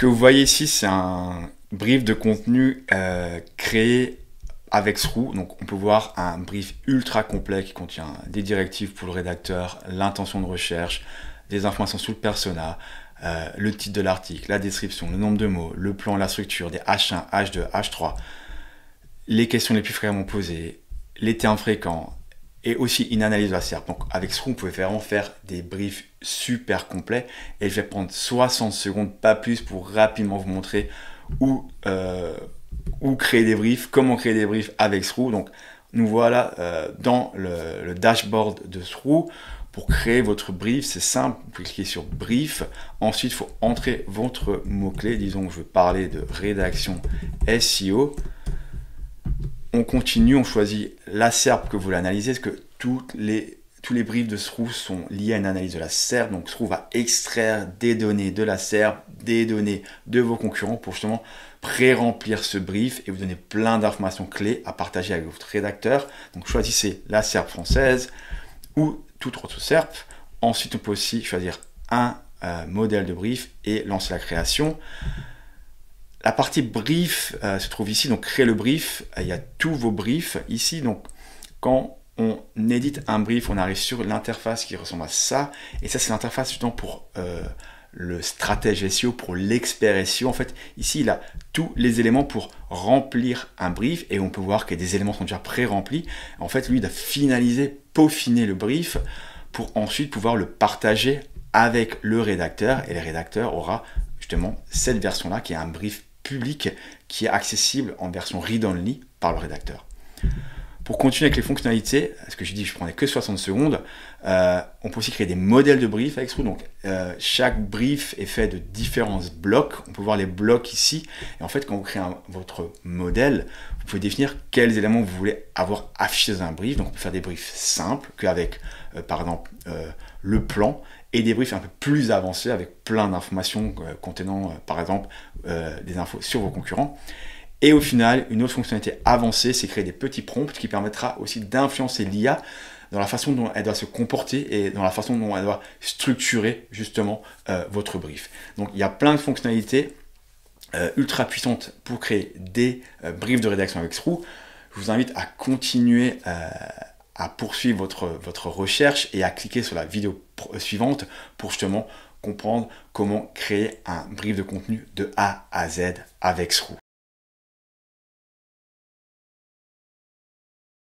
que vous voyez ici, c'est un brief de contenu créé avec Sroux. Donc on peut voir un brief ultra complet qui contient des directives pour le rédacteur, l'intention de recherche, des informations sur le persona, le titre de l'article, la description, le nombre de mots, le plan, la structure, des H1, H2, H3, les questions les plus fréquemment posées, les termes fréquents, et aussi une analyse de la SERP. Donc avec Sroux, vous pouvez vraiment faire des briefs super complets, et je vais prendre 60 secondes, pas plus, pour rapidement vous montrer où créer des briefs, comment créer des briefs avec Sroux. Donc nous voilà dans le dashboard de Sroux. Pour créer votre brief, c'est simple, vous pouvez cliquer sur brief, ensuite il faut entrer votre mot-clé, disons que je veux parler de rédaction SEO. On continue, on choisit la SERP que vous voulez analyser, parce que tous les briefs de Sroux sont liés à une analyse de la SERP. Donc Sroux va extraire des données de la SERP, des données de vos concurrents pour justement pré-remplir ce brief et vous donner plein d'informations clés à partager avec votre rédacteur. Donc choisissez la SERP française ou toute autre SERP. Ensuite, on peut aussi choisir un modèle de brief et lancer la création. La partie brief se trouve ici, donc créer le brief, il y a tous vos briefs ici. Donc quand on édite un brief, on arrive sur l'interface qui ressemble à ça, et ça c'est l'interface justement pour le stratège SEO, pour l'expert SEO. En fait, ici il a tous les éléments pour remplir un brief, et on peut voir que des éléments sont déjà pré-remplis. En fait, lui il doit finaliser, peaufiner le brief pour ensuite pouvoir le partager avec le rédacteur, et le rédacteur aura justement cette version-là qui est un brief public qui est accessible en version read-only par le rédacteur. Pour continuer avec les fonctionnalités, ce que j'ai dit, je prenais que 60 secondes, on peut aussi créer des modèles de brief avec Sroux. Donc chaque brief est fait de différents blocs. On peut voir les blocs ici. Et en fait, quand vous créez votre modèle, vous pouvez définir quels éléments vous voulez avoir affichés dans un brief. Donc on peut faire des briefs simples qu'avec, par exemple, le plan, et des briefs un peu plus avancés avec plein d'informations contenant, par exemple, des infos sur vos concurrents. Et au final, une autre fonctionnalité avancée, c'est créer des petits prompts qui permettra aussi d'influencer l'IA dans la façon dont elle doit se comporter et dans la façon dont elle doit structurer justement votre brief. Donc il y a plein de fonctionnalités ultra puissantes pour créer des briefs de rédaction avec Sroux. Je vous invite à continuer à poursuivre votre recherche et à cliquer sur la vidéo suivante pour justement comprendre comment créer un brief de contenu de A à Z avec Sroux.